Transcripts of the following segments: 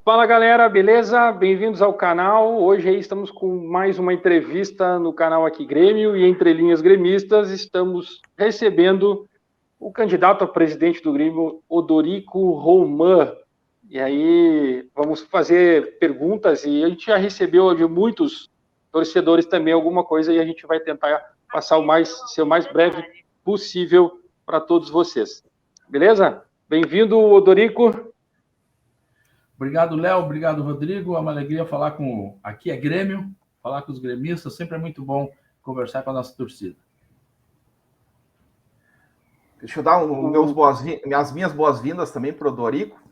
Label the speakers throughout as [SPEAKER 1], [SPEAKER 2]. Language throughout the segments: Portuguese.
[SPEAKER 1] Fala galera, beleza? Bem-vindos ao canal. Hoje aí estamos com mais uma entrevista no canal Aqui Grêmio e Entre Linhas Gremistas estamos recebendo o candidato a presidente do Grêmio, Odorico Roman. E aí vamos fazer perguntas e a gente já recebeu de muitos torcedores também alguma coisa e a gente vai tentar passar ser o mais breve possível para todos vocês. Beleza? Bem-vindo, Odorico.
[SPEAKER 2] Obrigado, Léo. Obrigado, Rodrigo. É uma alegria falar com Aqui é Grêmio, falar com os gremistas. Sempre é muito bom conversar com a nossa torcida.
[SPEAKER 3] Deixa eu dar as minhas boas-vindas também para o Odorico.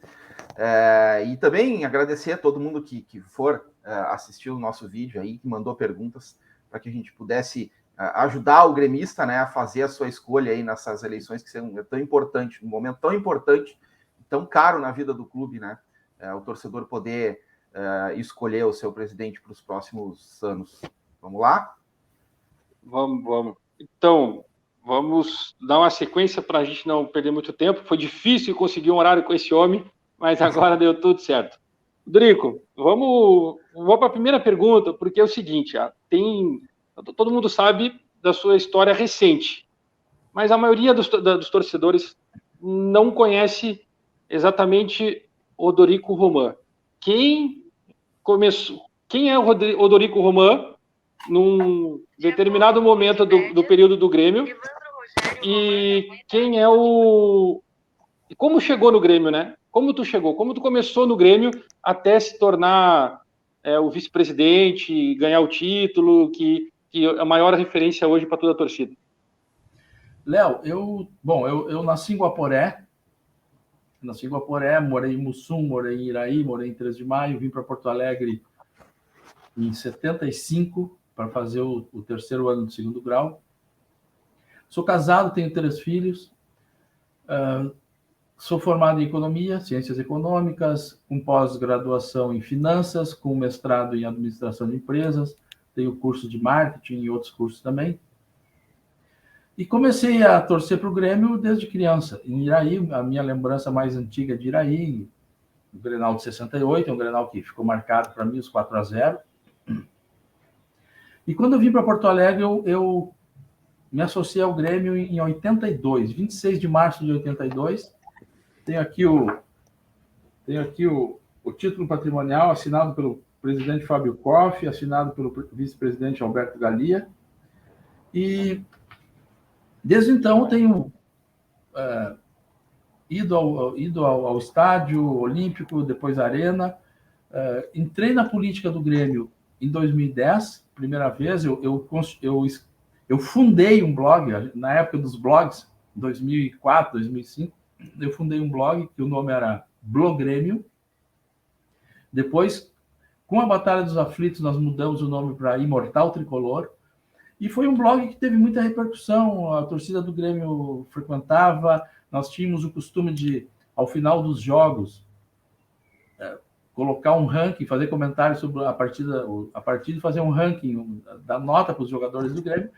[SPEAKER 3] E também agradecer a todo mundo que for assistir o nosso vídeo aí, que mandou perguntas, para que a gente pudesse ajudar o gremista, né, a fazer a sua escolha aí nessas eleições que são tão importantes, um momento tão importante, tão caro na vida do clube, né? O torcedor poder escolher o seu presidente para os próximos anos. Vamos lá?
[SPEAKER 1] Vamos. Então, vamos dar uma sequência para a gente não perder muito tempo. Foi difícil conseguir um horário com esse homem, mas agora deu tudo certo. Rodrigo, vamos para a primeira pergunta, porque é o seguinte, todo mundo sabe da sua história recente, mas a maioria dos torcedores não conhece exatamente Odorico Roman. Quem é o Odorico Roman num determinado momento do período do Grêmio e quem é e como chegou no Grêmio, né? Como tu chegou? Como tu começou no Grêmio até se tornar o vice-presidente, ganhar o título, que é a maior referência hoje para toda a torcida?
[SPEAKER 2] Léo, eu nasci em Guaporé. Morei em Mussum, morei em Iraí, morei em 3 de Maio, vim para Porto Alegre em 75 para fazer o terceiro ano do segundo grau. Sou casado, tenho 3 filhos, sou formado em Economia, Ciências Econômicas, com pós-graduação em Finanças, com mestrado em Administração de Empresas, tenho curso de Marketing e outros cursos também. E comecei a torcer para o Grêmio desde criança. Em Iraí, a minha lembrança mais antiga de Iraí, o Grenal de 68, é um Grenal que ficou marcado para mim, os 4-0. E quando eu vim para Porto Alegre, eu me associei ao Grêmio em 82, 26 de março de 82. Tenho aqui o título patrimonial assinado pelo presidente Fábio Koff, assinado pelo vice-presidente Alberto Galia. E desde então, tenho ido ao estádio olímpico, depois à arena. Entrei na política do Grêmio em 2010, primeira vez. Eu fundei um blog, na época dos blogs, 2004, 2005. Eu fundei um blog, que o nome era Blogrêmio. Depois, com a Batalha dos Aflitos, nós mudamos o nome para Imortal Tricolor. E foi um blog que teve muita repercussão, a torcida do Grêmio frequentava, nós tínhamos o costume de, ao final dos jogos, colocar um ranking, fazer comentários sobre a partida e fazer um ranking da nota para os jogadores do Grêmio.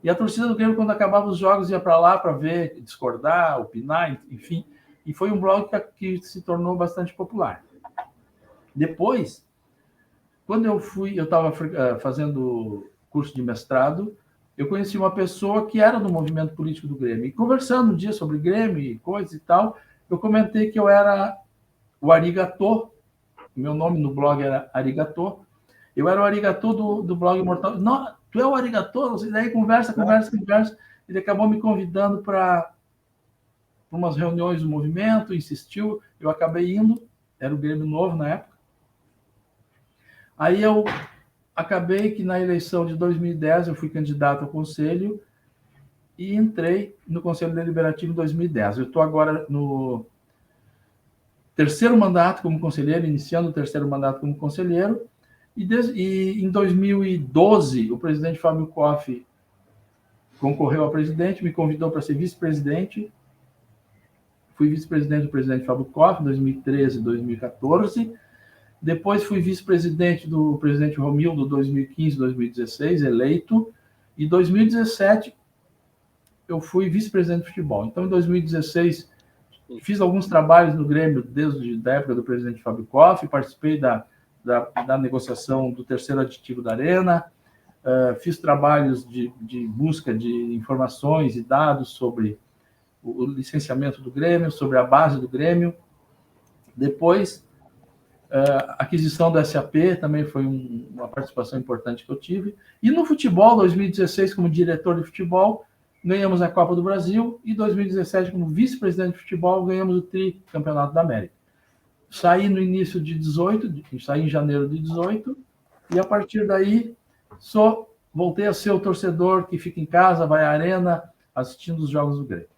[SPEAKER 2] E a torcida do Grêmio, quando acabava os jogos, ia para lá para ver, discordar, opinar, enfim. E foi um blog que se tornou bastante popular. Depois, quando eu estava fazendo curso de mestrado, eu conheci uma pessoa que era do movimento político do Grêmio. E conversando um dia sobre Grêmio e coisas e tal, eu comentei que eu era o Arigatô. Meu nome no blog era Arigatô. Eu era o Arigatô do blog Imortal. Não, tu é o Arigatô? E daí conversa. Ele acabou me convidando para umas reuniões do movimento, insistiu, eu acabei indo, era o Grêmio Novo na época. Aí eu acabei que na eleição de 2010 eu fui candidato ao conselho e entrei no Conselho Deliberativo em 2010. Eu estou agora no terceiro mandato como conselheiro, iniciando o terceiro mandato como conselheiro, e em 2012 o presidente Fábio Koff concorreu a presidente, me convidou para ser vice-presidente. Fui vice-presidente do presidente Fábio Koff em 2013 e 2014. Depois fui vice-presidente do presidente Romildo, 2015 e 2016, eleito. E em 2017, eu fui vice-presidente de futebol. Então, em 2016, Fiz alguns trabalhos no Grêmio desde a época do presidente Fábio Koff, participei da negociação do terceiro aditivo da Arena, fiz trabalhos de busca de informações e dados sobre o licenciamento do Grêmio, sobre a base do Grêmio. Depois, a aquisição do SAP também foi uma participação importante que eu tive. E no futebol, 2016, como diretor de futebol, ganhamos a Copa do Brasil, e 2017, como vice-presidente de futebol, ganhamos o Tricampeonato da América. Saí no início de 18, saí em janeiro de 18, e a partir daí voltei a ser o torcedor que fica em casa, vai à arena, assistindo os jogos do Grêmio.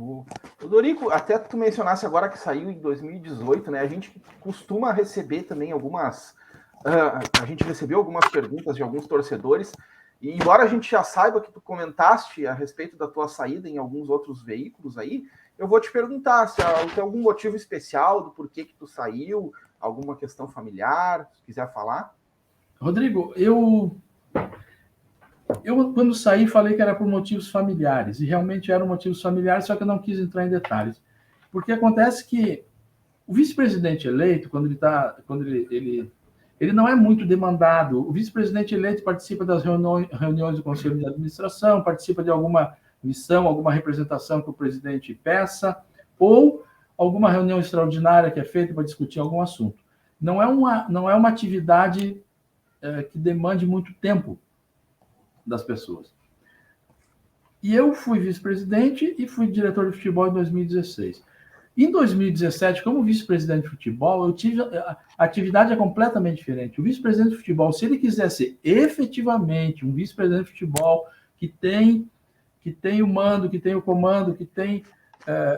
[SPEAKER 3] O Dorico, até tu mencionasse agora que saiu em 2018, né? A gente costuma receber também a gente recebeu algumas perguntas de alguns torcedores, e embora a gente já saiba que tu comentaste a respeito da tua saída em alguns outros veículos aí, eu vou te perguntar se tem algum motivo especial do porquê que tu saiu, alguma questão familiar, se quiser falar.
[SPEAKER 2] Rodrigo, eu quando saí, falei que era por motivos familiares, e realmente eram motivos familiares, só que eu não quis entrar em detalhes. Porque acontece que o vice-presidente eleito, ele não é muito demandado. O vice-presidente eleito participa das reuniões do Conselho de Administração, participa de alguma missão, alguma representação que o presidente peça, ou alguma reunião extraordinária que é feita para discutir algum assunto. Não é uma atividade que demande muito tempo das pessoas. E eu fui vice-presidente e fui diretor de futebol em 2016. Em 2017, como vice-presidente de futebol, eu tive a atividade é completamente diferente. O vice-presidente de futebol, se ele quiser ser efetivamente um vice-presidente de futebol que tem o mando, que tem o comando, que tem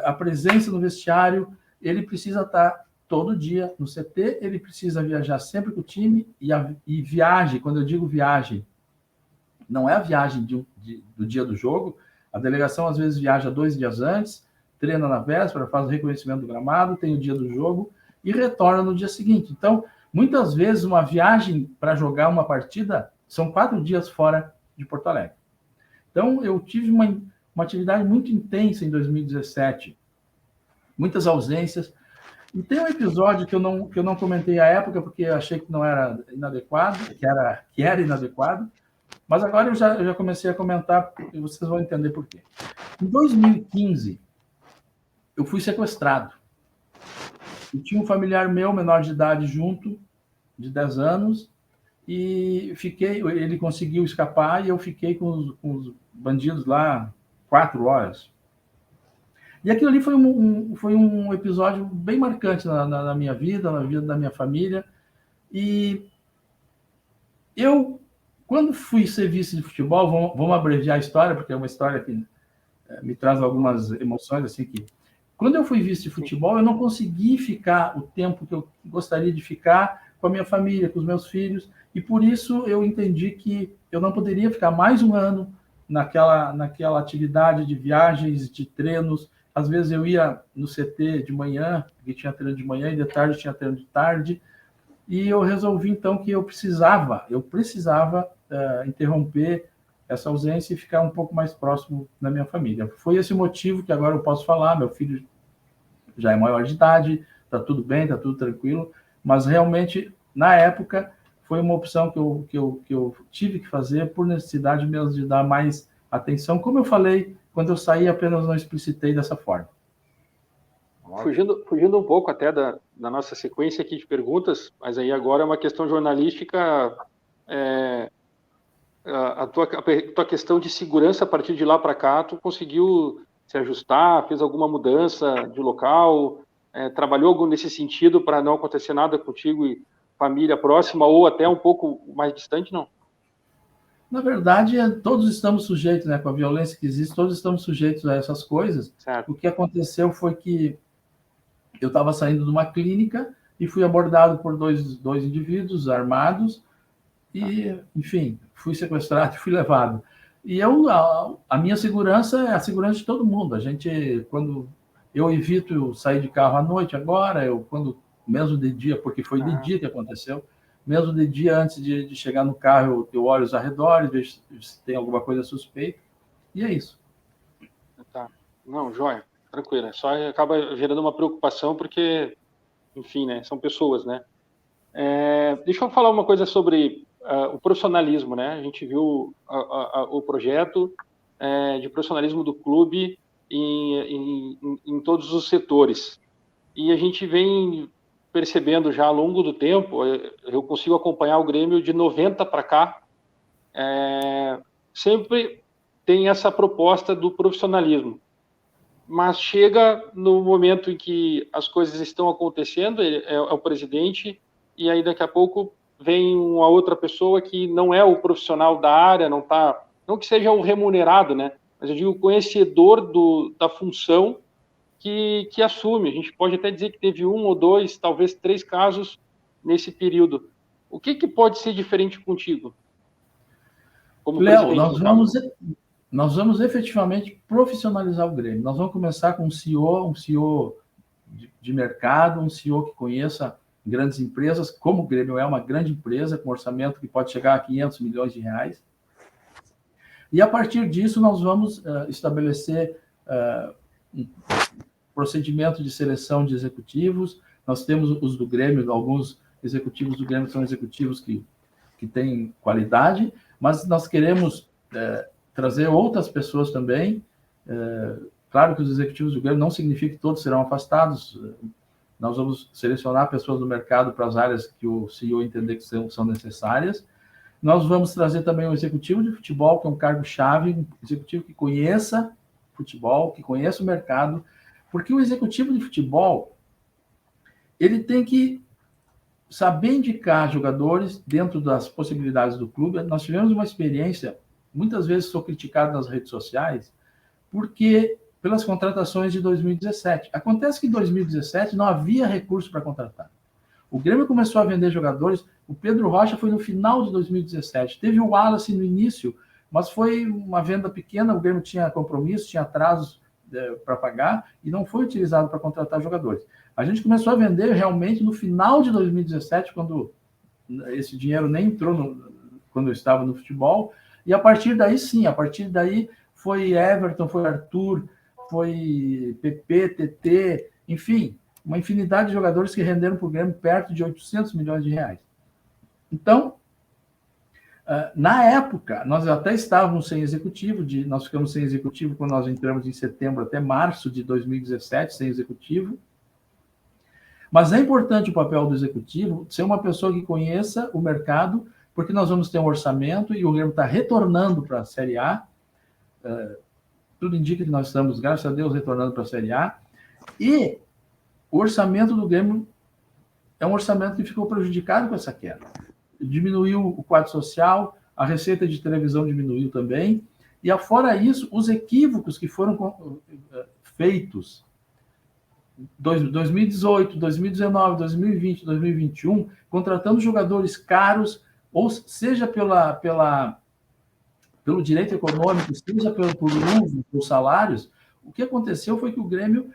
[SPEAKER 2] a presença no vestiário, ele precisa estar todo dia no CT, ele precisa viajar sempre com o time, e viagem, quando eu digo viagem, não é a viagem do dia do jogo. A delegação às vezes viaja 2 dias antes, treina na véspera, faz o reconhecimento do gramado, tem o dia do jogo e retorna no dia seguinte. Então, muitas vezes, uma viagem para jogar uma partida são 4 dias fora de Porto Alegre. Então, eu tive uma atividade muito intensa em 2017, muitas ausências. E tem um episódio que eu não comentei à época, porque eu achei que não era inadequado, que era inadequado, mas agora eu já comecei a comentar e vocês vão entender por quê. Em 2015, eu fui sequestrado. E tinha um familiar meu, menor de idade, junto, de 10 anos, e ele conseguiu escapar, e eu fiquei com os bandidos lá 4 horas. E aquilo ali foi um episódio bem marcante na minha vida, na vida da minha família. E eu, quando fui ser vice de futebol, vamos abreviar a história, porque é uma história que me traz algumas emoções, assim, que quando eu fui vice de futebol, eu não consegui ficar o tempo que eu gostaria de ficar com a minha família, com os meus filhos, e por isso eu entendi que eu não poderia ficar mais um ano naquela atividade de viagens, de treinos. Às vezes eu ia no CT de manhã, porque tinha treino de manhã, e de tarde tinha treino de tarde, e eu resolvi então que eu precisava interromper essa ausência e ficar um pouco mais próximo da minha família. Foi esse o motivo que agora eu posso falar. Meu filho já é maior de idade, está tudo bem, está tudo tranquilo, mas realmente, na época, foi uma opção que eu tive que fazer por necessidade mesmo de dar mais atenção. Como eu falei, quando eu saí, apenas não explicitei dessa forma.
[SPEAKER 1] Fugindo um pouco até da nossa sequência aqui de perguntas, mas aí agora é uma questão jornalística, a tua questão de segurança a partir de lá para cá, tu conseguiu se ajustar, fez alguma mudança de local, trabalhou algo nesse sentido para não acontecer nada contigo e família próxima ou até um pouco mais distante, não?
[SPEAKER 2] Na verdade, todos estamos sujeitos, né, com a violência que existe, todos estamos sujeitos a essas coisas. Certo. O que aconteceu foi que eu estava saindo de uma clínica e fui abordado por dois indivíduos armados e, enfim, fui sequestrado e fui levado. E a minha segurança é a segurança de todo mundo. Quando eu evito sair de carro à noite agora, mesmo de dia, porque foi de dia que aconteceu, mesmo de dia, antes de chegar no carro, eu olho os arredores, vejo se tem alguma coisa suspeita, e é isso.
[SPEAKER 1] Tá. Não, joia. tranquilo. Só acaba gerando uma preocupação porque, enfim, né, são pessoas, né? Deixa eu falar uma coisa sobre o profissionalismo, né? A gente viu o projeto de profissionalismo do clube em todos os setores. E a gente vem percebendo já ao longo do tempo, eu consigo acompanhar o Grêmio de 90 para cá, sempre tem essa proposta do profissionalismo. Mas chega no momento em que as coisas estão acontecendo, é o presidente, e aí daqui a pouco vem uma outra pessoa que não é o profissional da área, não que seja o remunerado, né? Mas eu digo conhecedor da função que assume. A gente pode até dizer que teve 1 ou 2, talvez 3 casos nesse período. O que pode ser diferente contigo?
[SPEAKER 2] Como Léo, nós vamos efetivamente profissionalizar o Grêmio. Nós vamos começar com um CEO de mercado, um CEO que conheça grandes empresas, como o Grêmio é uma grande empresa, com orçamento que pode chegar a 500 milhões de reais. E, a partir disso, nós vamos estabelecer um procedimento de seleção de executivos. Nós temos os do Grêmio, alguns executivos do Grêmio são executivos que têm qualidade, mas nós queremos trazer outras pessoas também. Claro que os executivos do Grêmio não significa que todos serão afastados. Nós vamos selecionar pessoas do mercado para as áreas que o CEO entender que são necessárias. Nós vamos trazer também um executivo de futebol, que é um cargo-chave, um executivo que conheça futebol, que conheça o mercado, porque o executivo de futebol, ele tem que saber indicar jogadores dentro das possibilidades do clube. Nós tivemos uma experiência, muitas vezes sou criticado nas redes sociais, porque pelas contratações de 2017. Acontece que em 2017 não havia recurso para contratar. O Grêmio começou a vender jogadores, o Pedro Rocha foi no final de 2017, teve o Wallace no início, mas foi uma venda pequena, o Grêmio tinha compromisso, tinha atrasos para pagar e não foi utilizado para contratar jogadores. A gente começou a vender realmente no final de 2017, quando esse dinheiro nem entrou quando eu estava no futebol, e a partir daí sim, foi Everton, foi Arthur, foi PP, TT, enfim, uma infinidade de jogadores que renderam para o Grêmio perto de 800 milhões de reais. Então, na época, nós até estávamos sem executivo, nós ficamos sem executivo quando nós entramos em setembro até março de 2017, sem executivo. Mas é importante o papel do executivo ser uma pessoa que conheça o mercado, porque nós vamos ter um orçamento e o Grêmio está retornando para a Série A. Tudo indica que nós estamos, graças a Deus, retornando para a Série A. E o orçamento do Grêmio é um orçamento que ficou prejudicado com essa queda. Diminuiu o quadro social, a receita de televisão diminuiu também. E, afora isso, os equívocos que foram feitos 2018, 2019, 2020, 2021, contratando jogadores caros, ou seja pelo direito econômico, seja por lucro, por salários. O que aconteceu foi que o Grêmio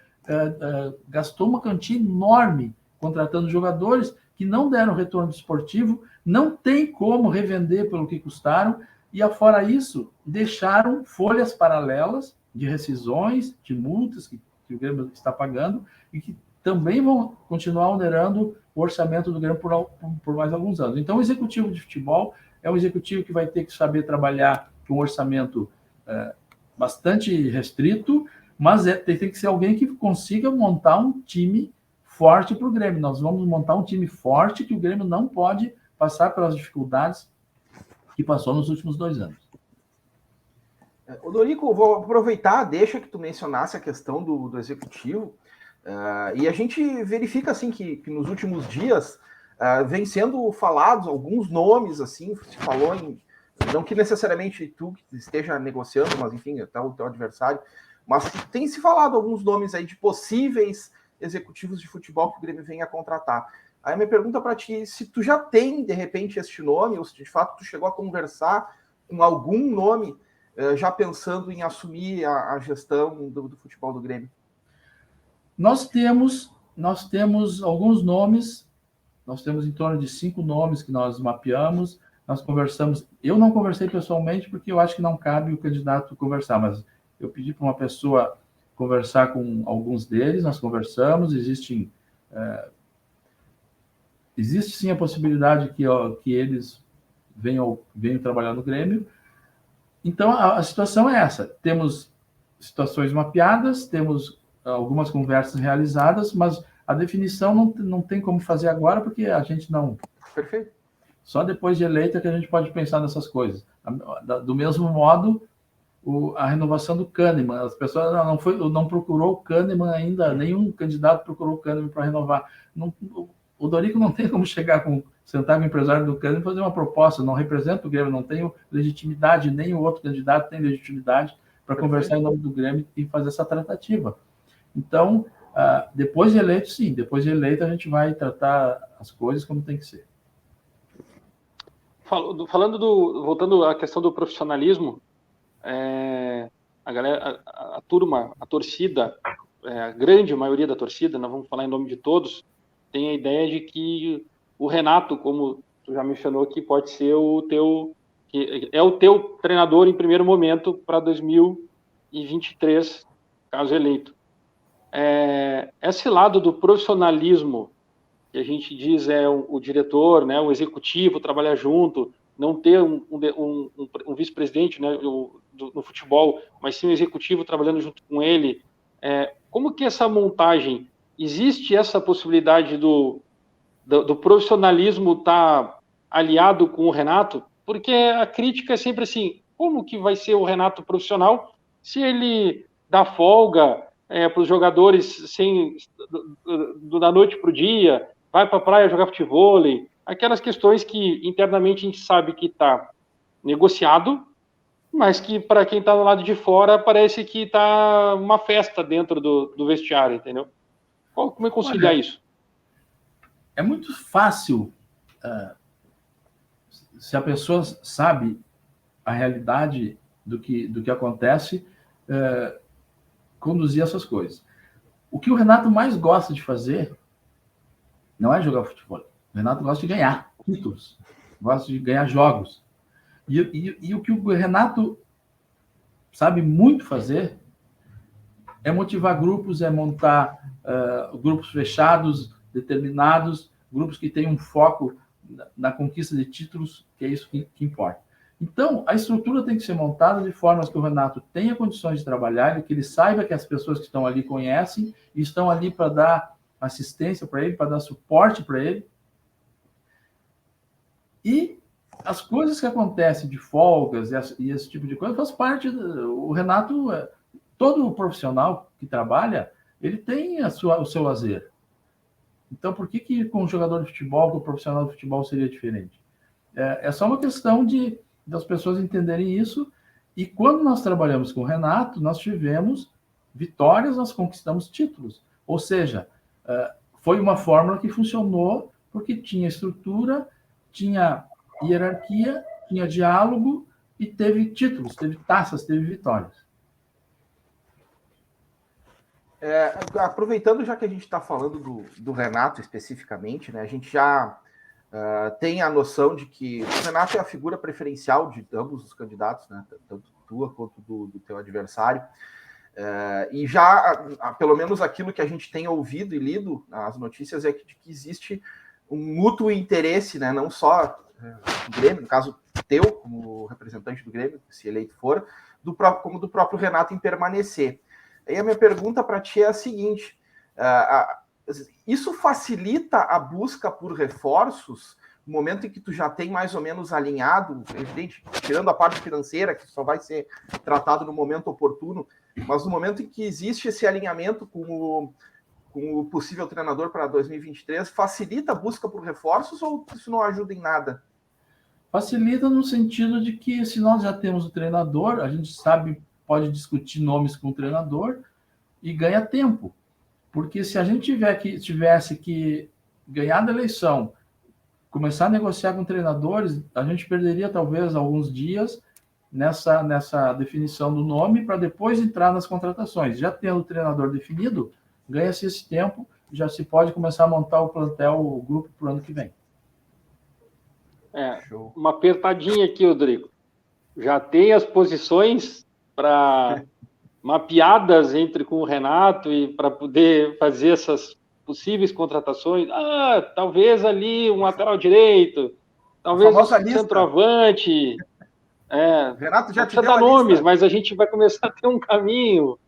[SPEAKER 2] gastou uma quantia enorme contratando jogadores que não deram retorno esportivo, não tem como revender pelo que custaram, e, afora isso, deixaram folhas paralelas de rescisões, de multas que o Grêmio está pagando, e que também vão continuar onerando o orçamento do Grêmio por mais alguns anos. Então, o executivo de futebol é um executivo que vai ter que saber trabalhar com um orçamento bastante restrito, mas tem que ser alguém que consiga montar um time forte para o Grêmio. Nós vamos montar um time forte que o Grêmio não pode passar pelas dificuldades que passou nos últimos 2 anos.
[SPEAKER 3] O Dorico, vou aproveitar, deixa que tu mencionasse a questão do executivo, e a gente verifica assim que nos últimos dias vem sendo falados alguns nomes, assim, se falou em, não que necessariamente tu que esteja negociando, mas enfim, até o teu adversário, mas tem se falado alguns nomes aí de possíveis executivos de futebol que o Grêmio venha a contratar. Aí minha pergunta para ti, se tu já tem, de repente, este nome, ou se de fato tu chegou a conversar com algum nome, já pensando em assumir a gestão do futebol do Grêmio.
[SPEAKER 2] Nós temos alguns nomes, nós temos em torno de 5 nomes que nós mapeamos, nós conversamos, eu não conversei pessoalmente porque eu acho que não cabe o candidato conversar, mas eu pedi para uma pessoa conversar com alguns deles, nós conversamos, existe sim a possibilidade que eles venham trabalhar no Grêmio. Então, a situação é essa. Temos situações mapeadas, temos algumas conversas realizadas, mas a definição não tem como fazer agora, porque a gente não...
[SPEAKER 3] Perfeito.
[SPEAKER 2] Só depois de eleita que a gente pode pensar nessas coisas. Do mesmo modo, a renovação do Kahneman. As pessoas não procurou o Kahneman ainda, nenhum candidato procurou o Kahneman para renovar. O Dorico não tem como sentar com o empresário do Kahneman e fazer uma proposta, não representa o Grêmio, não tem legitimidade, nem o outro candidato tem legitimidade para conversar em nome do Grêmio e fazer essa tratativa. Então, depois de eleito, sim, depois de eleito a gente vai tratar as coisas como tem que ser.
[SPEAKER 1] Voltando à questão do profissionalismo, a galera, a turma, a torcida, a grande maioria da torcida, nós vamos falar em nome de todos, tem a ideia de que o Renato, como tu já mencionou aqui, pode ser o teu treinador em primeiro momento para 2023, caso eleito. Esse lado do profissionalismo que a gente diz o diretor, né, o executivo trabalhar junto, não ter um vice-presidente, né, no futebol, mas sim um executivo trabalhando junto com ele. Como que essa montagem, existe essa possibilidade do profissionalismo estar aliado com o Renato? Porque a crítica é sempre assim, como que vai ser o Renato profissional se ele dá folga para os jogadores da noite para o dia, vai para a praia jogar futevôlei, aquelas questões que internamente a gente sabe que está negociado, mas que para quem está do lado de fora parece que está uma festa dentro do vestiário, entendeu? Como é conciliar isso?
[SPEAKER 2] É muito fácil, se a pessoa sabe a realidade do que acontece, conduzir essas coisas. O que o Renato mais gosta de fazer não é jogar futebol. O Renato gosta de ganhar títulos, gosta de ganhar jogos. E o que o Renato sabe muito fazer é motivar grupos, é montar grupos fechados, determinados, grupos que têm um foco na conquista de títulos, que é isso que importa. Então, a estrutura tem que ser montada de forma que o Renato tenha condições de trabalhar e que ele saiba que as pessoas que estão ali conhecem e estão ali para dar assistência para ele, para dar suporte para ele. E as coisas que acontecem de folgas e esse tipo de coisa faz parte. O Renato, todo profissional que trabalha, ele tem o seu lazer. Então, por que com o jogador de futebol, com o profissional de futebol seria diferente? É só uma questão das pessoas entenderem isso. E quando nós trabalhamos com o Renato, nós tivemos vitórias, nós conquistamos títulos. Ou seja, foi uma fórmula que funcionou porque tinha estrutura, tinha hierarquia, tinha diálogo e teve títulos, teve taças, teve vitórias.
[SPEAKER 3] Aproveitando já que a gente está falando do Renato especificamente, né, a gente já tem a noção de que o Renato é a figura preferencial de ambos os candidatos, né, tanto tua quanto do teu adversário. E já, pelo menos aquilo que a gente tem ouvido e lido nas notícias, é que existe um mútuo interesse, né, não só do Grêmio, no caso teu, como representante do Grêmio, se eleito for, como do próprio Renato em permanecer. Aí a minha pergunta para ti é a seguinte: isso facilita a busca por reforços no momento em que tu já tem mais ou menos alinhado, evidente, tirando a parte financeira, que só vai ser tratado no momento oportuno, mas no momento em que existe esse alinhamento com o possível treinador para 2023, facilita a busca por reforços ou isso não ajuda em nada?
[SPEAKER 2] Facilita no sentido de que, se nós já temos o treinador, a gente sabe, pode discutir nomes com o treinador e ganha tempo. Porque se a gente tivesse que ganhar da eleição, começar a negociar com treinadores, a gente perderia talvez alguns dias nessa definição do nome para depois entrar nas contratações. Já tendo o treinador definido, ganha-se esse tempo, já se pode começar a montar o plantel, o grupo para o ano que vem.
[SPEAKER 1] Uma apertadinha aqui, Rodrigo. Já tem as posições para mapeadas com o Renato e para poder fazer essas possíveis contratações? Talvez ali um lateral direito, talvez um centroavante.
[SPEAKER 3] Renato já
[SPEAKER 1] não
[SPEAKER 3] te
[SPEAKER 1] precisa
[SPEAKER 3] deu
[SPEAKER 1] dar
[SPEAKER 3] a
[SPEAKER 1] nomes,
[SPEAKER 3] lista.
[SPEAKER 1] mas a gente vai começar a ter um caminho.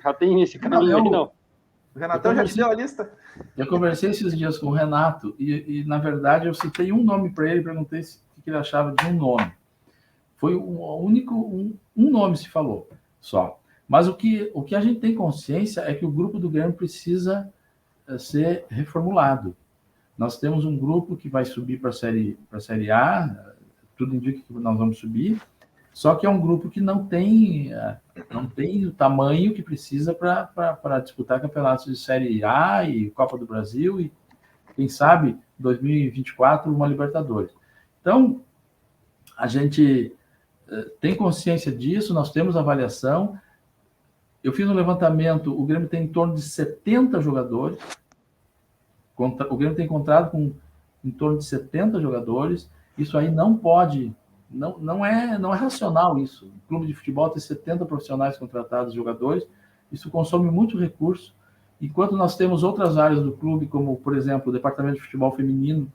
[SPEAKER 1] Já tem esse caminho aí, não?
[SPEAKER 3] O Renatão já te deu a lista?
[SPEAKER 2] Eu conversei esses dias com o Renato e na verdade, eu citei um nome para ele, perguntei o que ele achava de um nome. Foi o único, um nome se falou só. Mas o que a gente tem consciência é que o grupo do Grêmio precisa ser reformulado. Nós temos um grupo que vai subir para a Série A, tudo indica que nós vamos subir, só que é um grupo que não tem o tamanho que precisa para disputar campeonatos de Série A e Copa do Brasil e, quem sabe, 2024, uma Libertadores. Então, a gente tem consciência disso, nós temos avaliação. Eu fiz um levantamento, o Grêmio tem em torno de 70 jogadores, o Grêmio tem contrato com em torno de 70 jogadores, isso aí não pode... Não é racional isso. O clube de futebol tem 70 profissionais contratados, jogadores, isso consome muito recurso, enquanto nós temos outras áreas do clube, como, por exemplo, o departamento de futebol feminino,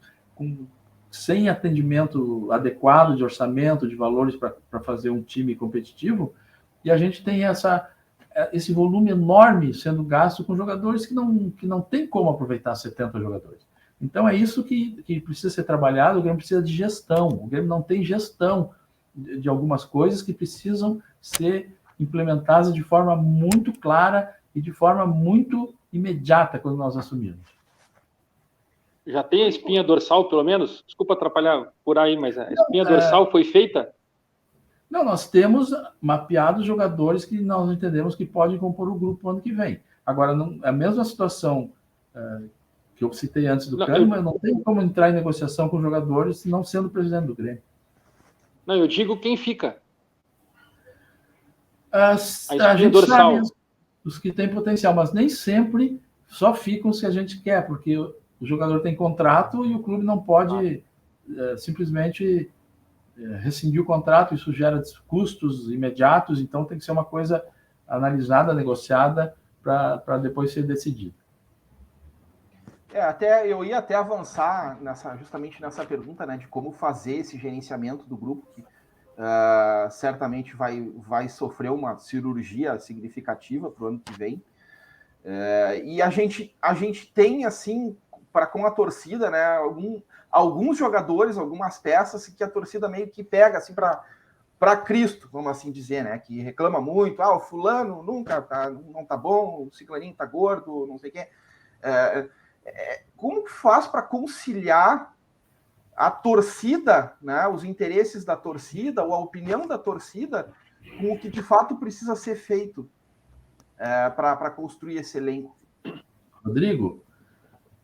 [SPEAKER 2] sem atendimento adequado de orçamento, de valores para fazer um time competitivo, e a gente tem esse volume enorme sendo gasto com jogadores que não tem como aproveitar 70 jogadores. Então, é isso que precisa ser trabalhado. O Grêmio precisa de gestão. O Grêmio não tem gestão de algumas coisas que precisam ser implementadas de forma muito clara e de forma muito imediata quando nós assumirmos.
[SPEAKER 1] Já tem a espinha dorsal, pelo menos? Desculpa atrapalhar por aí, mas a espinha dorsal foi feita?
[SPEAKER 2] Não, nós temos mapeados jogadores que nós entendemos que podem compor o grupo no ano que vem. Agora, a mesma situação... que eu citei antes do Cano, mas não tem como entrar em negociação com jogadores não sendo presidente do Grêmio.
[SPEAKER 1] Não, eu digo quem fica.
[SPEAKER 2] A gente dorsal. Sabe os que têm potencial, mas nem sempre só ficam os que a gente quer, porque o jogador tem contrato e o clube não pode simplesmente rescindir o contrato, isso gera custos imediatos, então tem que ser uma coisa analisada, negociada, para depois ser decidida.
[SPEAKER 3] Eu ia até avançar justamente nessa pergunta, né, de como fazer esse gerenciamento do grupo, que certamente vai sofrer uma cirurgia significativa para o ano que vem. E a gente tem, assim, com a torcida, né, alguns jogadores, algumas peças que a torcida meio que pega assim, para Cristo, vamos assim dizer, né, que reclama muito, o fulano nunca não tá bom, o ciclaninho tá gordo, não sei o quê. Como que faz para conciliar a torcida, né, os interesses da torcida, ou a opinião da torcida, com o que de fato precisa ser feito para construir esse elenco?
[SPEAKER 2] Rodrigo,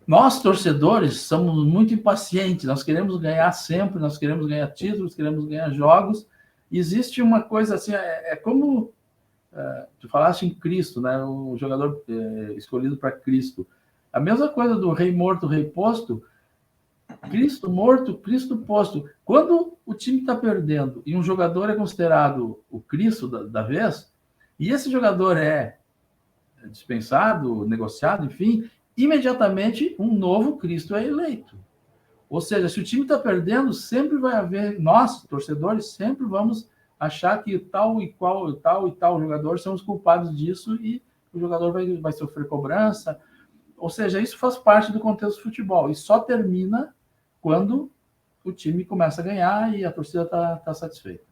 [SPEAKER 2] nós, torcedores, somos muito impacientes, nós queremos ganhar sempre, nós queremos ganhar títulos, queremos ganhar jogos. Existe uma coisa assim, como tu falaste em Cristo, né, o jogador escolhido para Cristo. A mesma coisa do rei morto, rei posto. Cristo morto, Cristo posto. Quando o time está perdendo e um jogador é considerado o Cristo da vez, e esse jogador é dispensado, negociado, enfim, imediatamente um novo Cristo é eleito. Ou seja, se o time está perdendo, sempre vai haver, nós, torcedores, sempre vamos achar que tal e tal jogador são os culpados disso e o jogador vai sofrer cobrança. Ou seja, isso faz parte do contexto do futebol e só termina quando o time começa a ganhar e a torcida está satisfeita.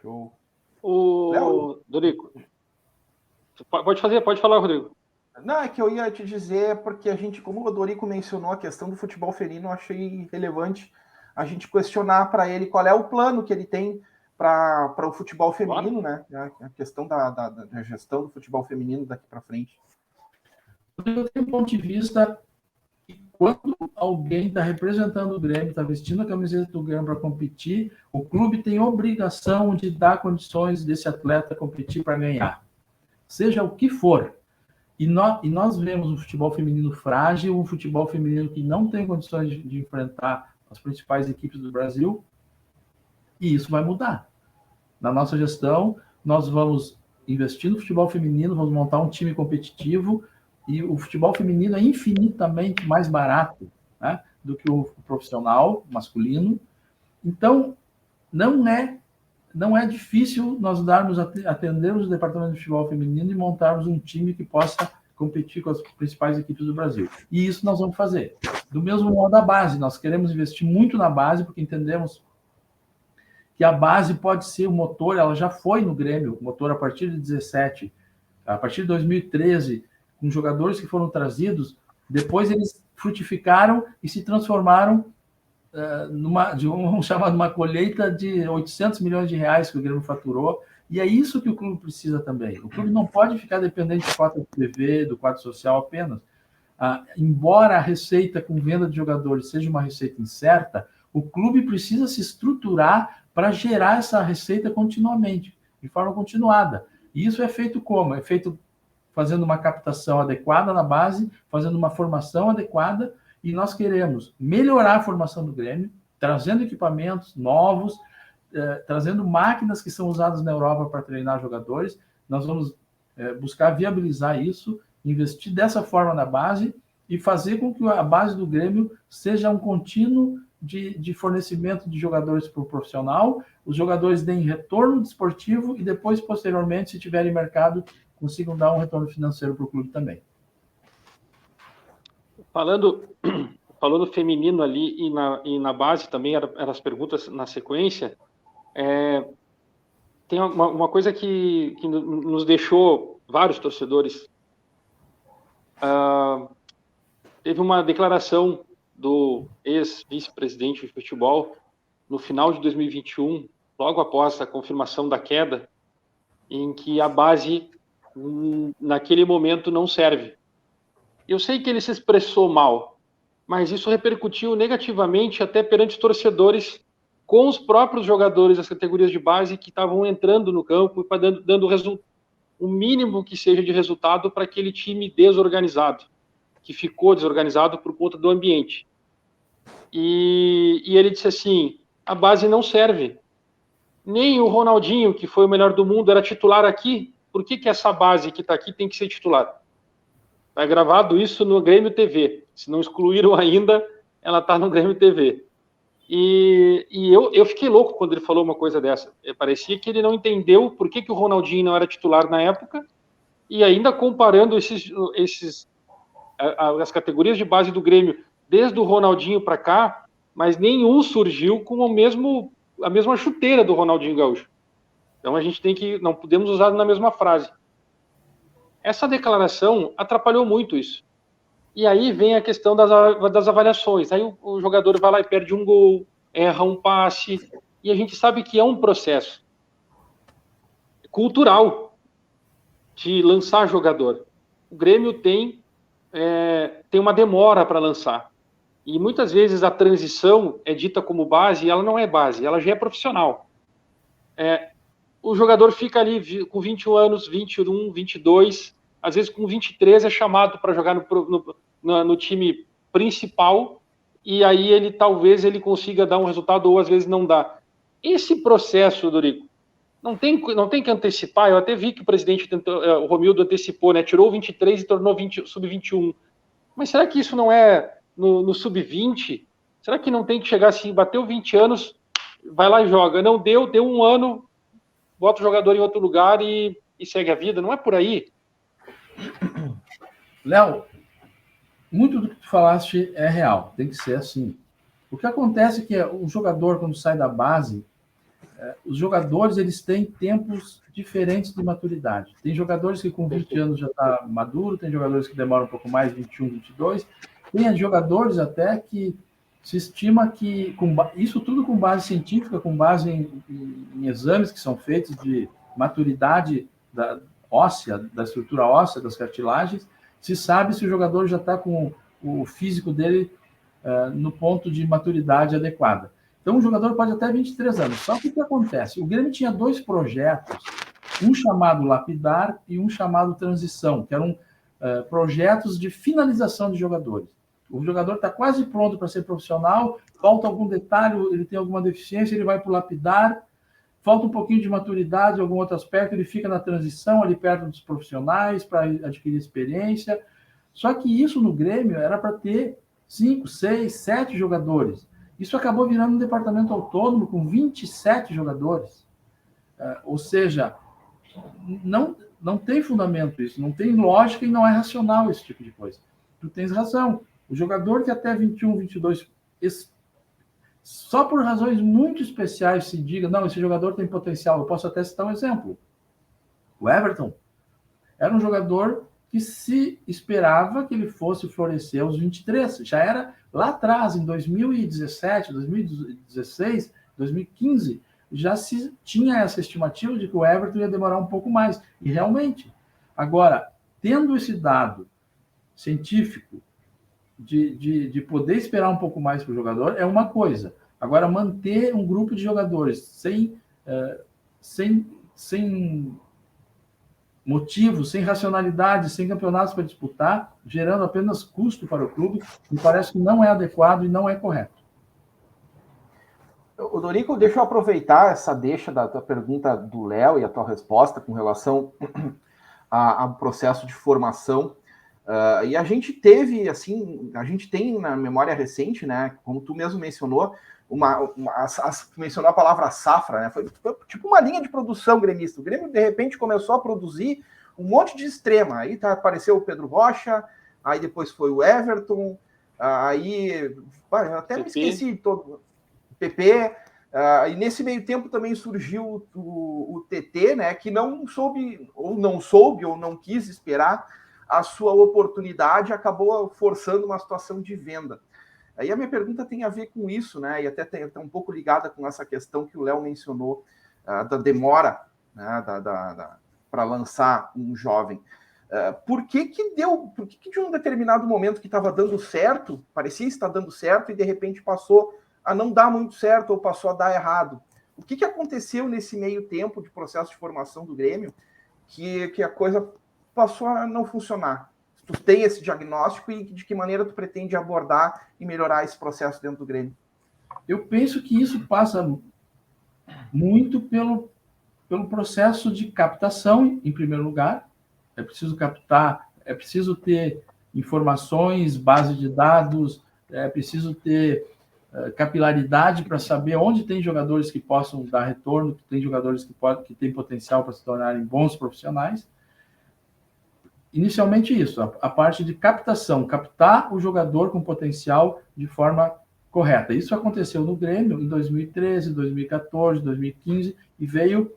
[SPEAKER 3] Show.
[SPEAKER 1] Dorico, pode falar, Rodrigo.
[SPEAKER 3] Não, é que eu ia te dizer, porque a gente, como o Dorico mencionou a questão do futebol feminino, eu achei relevante a gente questionar para ele qual é o plano que ele tem para o futebol feminino, claro, né? A questão da gestão do futebol feminino daqui para frente.
[SPEAKER 2] Eu tenho um ponto de vista que quando alguém está representando o Grêmio, está vestindo a camiseta do Grêmio para competir, o clube tem obrigação de dar condições desse atleta competir para ganhar, seja o que for. E nós vemos um futebol feminino frágil, um futebol feminino que não tem condições de enfrentar as principais equipes do Brasil, e isso vai mudar. Na nossa gestão, nós vamos investir no futebol feminino, vamos montar um time competitivo, e o futebol feminino é infinitamente mais barato, né, do que o profissional masculino. Então, não é difícil nós atendermos o departamento de futebol feminino e montarmos um time que possa competir com as principais equipes do Brasil. E isso nós vamos fazer. Do mesmo modo a base, nós queremos investir muito na base, porque entendemos que a base pode ser o motor, ela já foi no Grêmio, o motor a partir de 17, a partir de 2013, com jogadores que foram trazidos, depois eles frutificaram e se transformaram chamado uma colheita de 800 milhões de reais que o Grêmio faturou, e é isso que o clube precisa também. O clube não pode ficar dependente de cota de TV, do quadro social apenas. Embora a receita com venda de jogadores seja uma receita incerta, o clube precisa se estruturar para gerar essa receita continuamente, de forma continuada. E isso é feito como? É feito fazendo uma captação adequada na base, fazendo uma formação adequada, e nós queremos melhorar a formação do Grêmio, trazendo equipamentos novos, trazendo máquinas que são usadas na Europa para treinar jogadores. Nós vamos buscar viabilizar isso, investir dessa forma na base e fazer com que a base do Grêmio seja um contínuo de fornecimento de jogadores para o profissional, os jogadores deem retorno desportivo e depois, posteriormente, se tiverem mercado, consigam dar um retorno financeiro para o clube também.
[SPEAKER 1] Falando feminino ali e na base também, eram as perguntas na sequência, tem uma coisa que nos deixou vários torcedores. Teve uma declaração do ex-vice-presidente de futebol no final de 2021, logo após a confirmação da queda, em que a base, naquele momento, não serve. Eu sei que ele se expressou mal, mas isso repercutiu negativamente até perante os torcedores, com os próprios jogadores das categorias de base que estavam entrando no campo e dando o mínimo que seja de resultado para aquele time desorganizado, que ficou desorganizado por conta do ambiente. E ele disse assim, a base não serve. Nem o Ronaldinho, que foi o melhor do mundo, era titular aqui. Por que essa base que está aqui tem que ser titular? Está gravado isso no Grêmio TV. Se não excluíram ainda, ela está no Grêmio TV. E eu fiquei louco quando ele falou uma coisa dessa. Parecia que ele não entendeu por que o Ronaldinho não era titular na época, e ainda comparando as categorias de base do Grêmio, desde o Ronaldinho para cá, mas nenhum surgiu com a mesma chuteira do Ronaldinho Gaúcho. Então a gente não podemos usar na mesma frase. Essa declaração atrapalhou muito isso. E aí vem a questão das avaliações. Aí o jogador vai lá e perde um gol, erra um passe, e a gente sabe que é um processo cultural de lançar jogador. O Grêmio tem uma demora para lançar. E muitas vezes a transição é dita como base, e ela não é base, ela já é profissional. O jogador fica ali com 21 anos, 21, 22, às vezes com 23 é chamado para jogar no time principal, e aí talvez ele consiga dar um resultado, ou às vezes não dá. Esse processo, Dorico, não tem que antecipar. Eu até vi que o presidente o Romildo antecipou, né? Tirou o 23 e tornou sub-21. Mas será que isso não é no sub-20? Será que não tem que chegar assim, bateu 20 anos, vai lá e joga? Não deu um ano, bota o jogador em outro lugar e segue a vida? Não é por aí?
[SPEAKER 2] Léo, muito do que tu falaste é real, tem que ser assim. O que acontece é que o jogador, quando sai da base, os jogadores eles têm tempos diferentes de maturidade. Tem jogadores que com 20 anos já está maduro, tem jogadores que demoram um pouco mais, 21, 22. Tem jogadores até que se estima que, isso tudo com base científica, com base em exames que são feitos de maturidade da estrutura óssea, das cartilagens, se sabe se o jogador já está com o físico dele no ponto de maturidade adequada. Então, o jogador pode até 23 anos. Só que o que acontece? O Grêmio tinha 2 projetos, um chamado Lapidar e um chamado Transição, que eram projetos de finalização de jogadores. O jogador está quase pronto para ser profissional, falta algum detalhe, ele tem alguma deficiência, ele vai para o Lapidar. falta um pouquinho de maturidade em algum outro aspecto, ele fica na transição ali perto dos profissionais para adquirir experiência. Só que isso no Grêmio era para ter 5, 6, 7 jogadores. Isso acabou virando um departamento autônomo com 27 jogadores. Ou seja, não tem fundamento isso, não tem lógica e não é racional esse tipo de coisa. Tu tens razão. O jogador que até 21, 22, só por razões muito especiais se diga, não, esse jogador tem potencial. Eu posso até citar um exemplo. O Everton era um jogador que se esperava que ele fosse florescer aos 23. Já era lá atrás, em 2017, 2016, 2015, já se tinha essa estimativa de que o Everton ia demorar um pouco mais. E realmente. Agora, tendo esse dado científico de poder esperar um pouco mais para o jogador é uma coisa. Agora, manter um grupo de jogadores sem motivo, sem racionalidade, sem campeonatos para disputar, gerando apenas custo para o clube, me parece que não é adequado e não é correto.
[SPEAKER 3] O Dorico, deixa eu aproveitar essa deixa da pergunta do Léo e a tua resposta com relação ao processo de formação. E a gente teve, assim, a gente tem na memória recente, né, como tu mesmo mencionou, mencionou a palavra safra, né, foi tipo uma linha de produção gremista. O Grêmio, de repente, começou a produzir um monte de extrema. Aí apareceu o Pedro Rocha, aí depois foi o Everton, aí até me esqueci todo. PP, e nesse meio tempo também surgiu o TT, né, que não soube ou não quis esperar a sua oportunidade, acabou forçando uma situação de venda. Aí a minha pergunta tem a ver com isso, né, e até tá um pouco ligada com essa questão que o Léo mencionou, da demora, né, para lançar um jovem. Por que de um determinado momento que estava dando certo, parecia estar dando certo, e de repente passou a não dar muito certo ou passou a dar errado? O que aconteceu nesse meio tempo de processo de formação do Grêmio que a coisa passou a não funcionar? Tu tem esse diagnóstico e de que maneira tu pretende abordar e melhorar esse processo dentro do Grêmio?
[SPEAKER 2] Eu penso que isso passa muito pelo processo de captação, em primeiro lugar. É preciso captar, é preciso ter informações, base de dados, é preciso ter capilaridade para saber onde tem jogadores que possam dar retorno, que tem jogadores que têm potencial para se tornarem bons profissionais. Inicialmente isso, a parte de captação, captar o jogador com potencial de forma correta. Isso aconteceu no Grêmio em 2013, 2014, 2015, e veio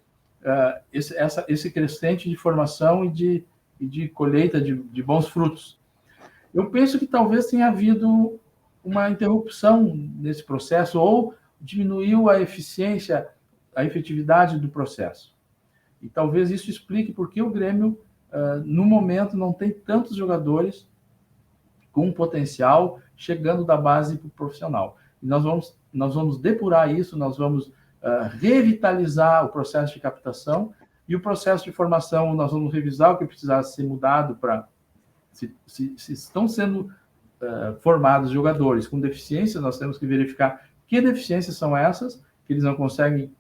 [SPEAKER 2] esse crescente de formação e de colheita de bons frutos. Eu penso que talvez tenha havido uma interrupção nesse processo ou diminuiu a eficiência, a efetividade do processo. E talvez isso explique por que o Grêmio, no momento, não tem tantos jogadores com potencial chegando da base para o profissional. E nós vamos depurar isso, nós vamos revitalizar o processo de captação e o processo de formação, nós vamos revisar o que precisar ser mudado para... Se estão sendo formados jogadores com deficiência, nós temos que verificar que deficiências são essas, que eles não conseguem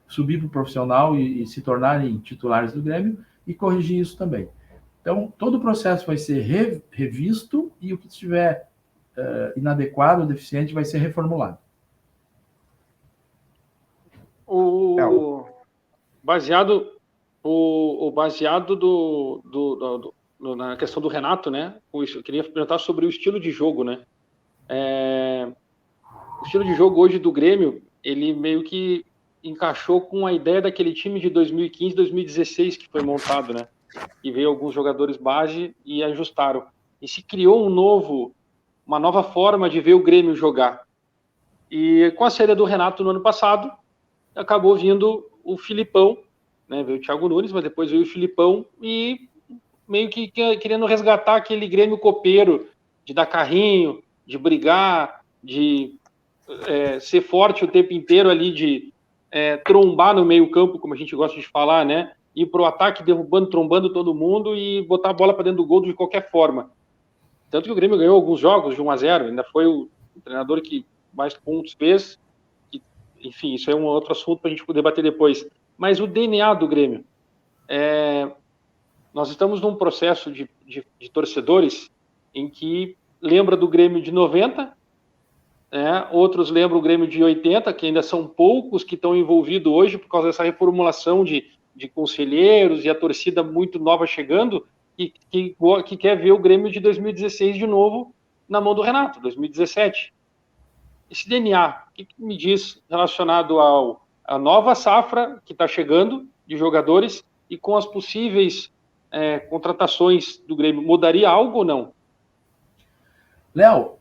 [SPEAKER 2] subir para o profissional e se tornarem titulares do Grêmio, e corrigir isso também. Então, todo o processo vai ser revisto e o que estiver inadequado ou deficiente vai ser reformulado.
[SPEAKER 1] Baseado na questão do Renato, né? Eu queria perguntar sobre o estilo de jogo, né? O estilo de jogo hoje do Grêmio, ele meio que encaixou com a ideia daquele time de 2015, 2016 que foi montado, né? E veio alguns jogadores base e ajustaram. E se criou uma nova forma de ver o Grêmio jogar. E com a saída do Renato no ano passado, acabou vindo o Filipão, né? Veio o Thiago Nunes, mas depois veio o Filipão e meio que querendo resgatar aquele Grêmio copeiro, de dar carrinho, de brigar, de ser forte o tempo inteiro ali, de trombar no meio campo, como a gente gosta de falar, né? Ir pro ataque, derrubando, trombando todo mundo e botar a bola para dentro do gol de qualquer forma. Tanto que o Grêmio ganhou alguns jogos de 1-0, ainda foi o treinador que mais pontos fez, enfim, isso é um outro assunto para a gente debater depois. Mas o DNA do Grêmio, nós estamos num processo de torcedores em que lembra do Grêmio de 90, né? Outros lembram o Grêmio de 80, que ainda são poucos que estão envolvidos hoje por causa dessa reformulação de conselheiros e a torcida muito nova chegando, que quer ver o Grêmio de 2016 de novo na mão do Renato, 2017. Esse DNA, o que me diz relacionado à nova safra que está chegando de jogadores e com as possíveis contratações do Grêmio? Mudaria algo ou não?
[SPEAKER 2] Léo,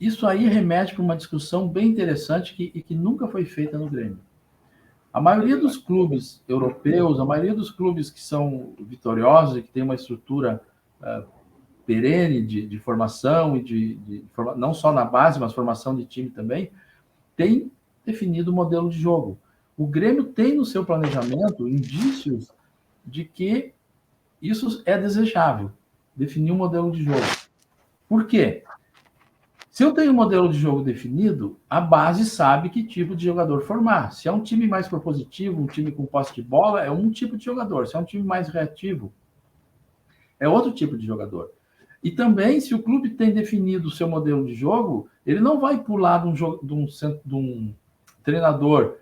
[SPEAKER 2] isso aí remete para uma discussão bem interessante que nunca foi feita no Grêmio. A maioria dos clubes europeus, a maioria dos clubes que são vitoriosos e que tem uma estrutura perene de formação e não só na base, mas formação de time também, tem definido o modelo de jogo. O Grêmio tem no seu planejamento indícios de que isso é desejável, definir um modelo de jogo. Por quê? Se eu tenho um modelo de jogo definido, a base sabe que tipo de jogador formar. Se é um time mais propositivo, um time com posse de bola, é um tipo de jogador. Se é um time mais reativo, é outro tipo de jogador. E também, se o clube tem definido o seu modelo de jogo, ele não vai pular de um treinador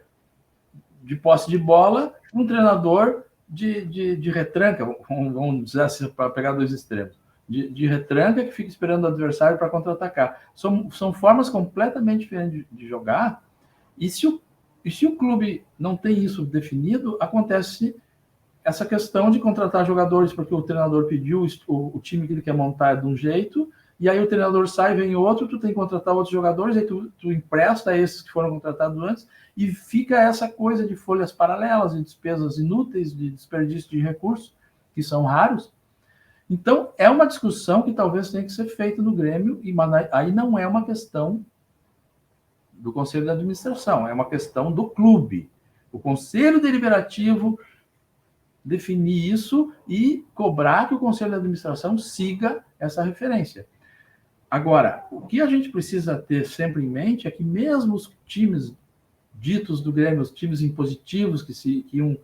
[SPEAKER 2] de posse de bola para um treinador de retranca, vamos dizer assim, para pegar dois extremos. De retranca que fica esperando o adversário para contra-atacar. São formas completamente diferentes de jogar, e se o clube não tem isso definido, acontece essa questão de contratar jogadores porque o treinador pediu, o time que ele quer montar é de um jeito, e aí o treinador sai, vem outro, tu tem que contratar outros jogadores, aí tu empresta esses que foram contratados antes, e fica essa coisa de folhas paralelas, de despesas inúteis, de desperdício de recursos, que são raros. Então, é uma discussão que talvez tenha que ser feita no Grêmio, mas aí não é uma questão do Conselho de Administração, é uma questão do clube. O Conselho Deliberativo definir isso e cobrar que o Conselho de Administração siga essa referência. Agora, o que a gente precisa ter sempre em mente é que mesmo os times ditos do Grêmio, os times impositivos, que iam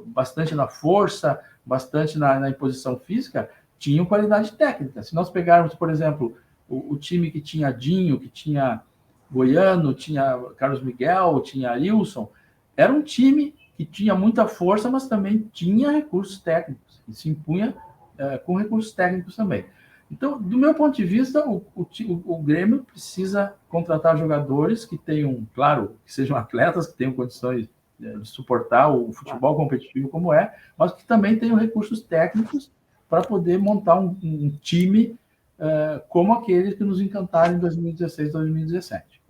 [SPEAKER 2] bastante na força, bastante na imposição física, tinham qualidade técnica. Se nós pegarmos, por exemplo, o time que tinha Dinho, que tinha Goiano, tinha Carlos Miguel, tinha Wilson, era um time que tinha muita força, mas também tinha recursos técnicos, e se impunha com recursos técnicos também. Então, do meu ponto de vista, o Grêmio precisa contratar jogadores que tenham, claro, que sejam atletas, que tenham condições de suportar o futebol competitivo como é, mas que também tenham recursos técnicos para poder montar um time como aqueles que nos encantaram em 2016 e 2017.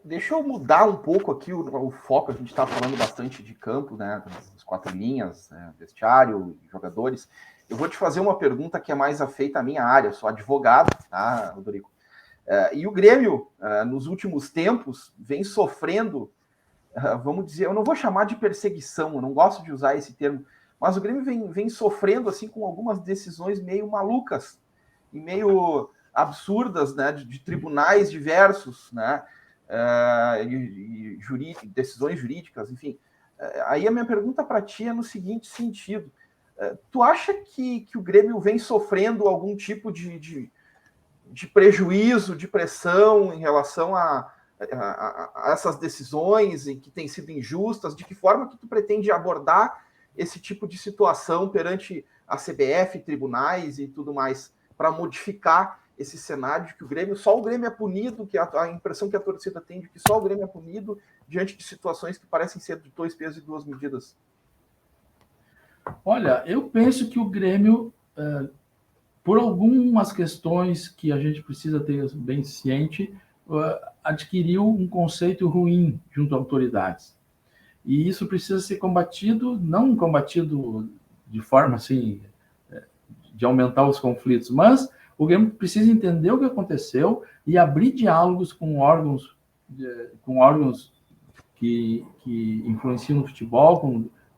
[SPEAKER 3] Deixa eu mudar um pouco aqui o foco. A gente está falando bastante de campo, né, das 4 linhas, né, vestiário, jogadores. Eu vou te fazer uma pergunta que é mais afeita à minha área. Eu sou advogado, tá, Rodrigo? E o Grêmio, nos últimos tempos, vem sofrendo, vamos dizer, eu não vou chamar de perseguição, eu não gosto de usar esse termo, mas o Grêmio vem sofrendo assim com algumas decisões meio malucas e meio absurdas, né, de tribunais diversos, né, decisões jurídicas, enfim. Aí a minha pergunta para ti é no seguinte sentido: tu acha que o Grêmio vem sofrendo algum tipo de prejuízo, de pressão em relação a essas decisões e que têm sido injustas? De que forma que tu pretende abordar esse tipo de situação perante a CBF, tribunais e tudo mais, para modificar esse cenário de que só o Grêmio é punido, que a impressão que a torcida tem de que só o Grêmio é punido diante de situações que parecem ser de 2 pesos e 2 medidas?
[SPEAKER 2] Olha, eu penso que o Grêmio, por algumas questões que a gente precisa ter bem ciente, adquiriu um conceito ruim junto a autoridades. E isso precisa ser combatido, não combatido de forma assim, de aumentar os conflitos, mas o Grêmio precisa entender o que aconteceu e abrir diálogos com órgãos que influenciam no futebol,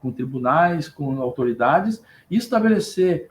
[SPEAKER 2] com tribunais, com autoridades, e estabelecer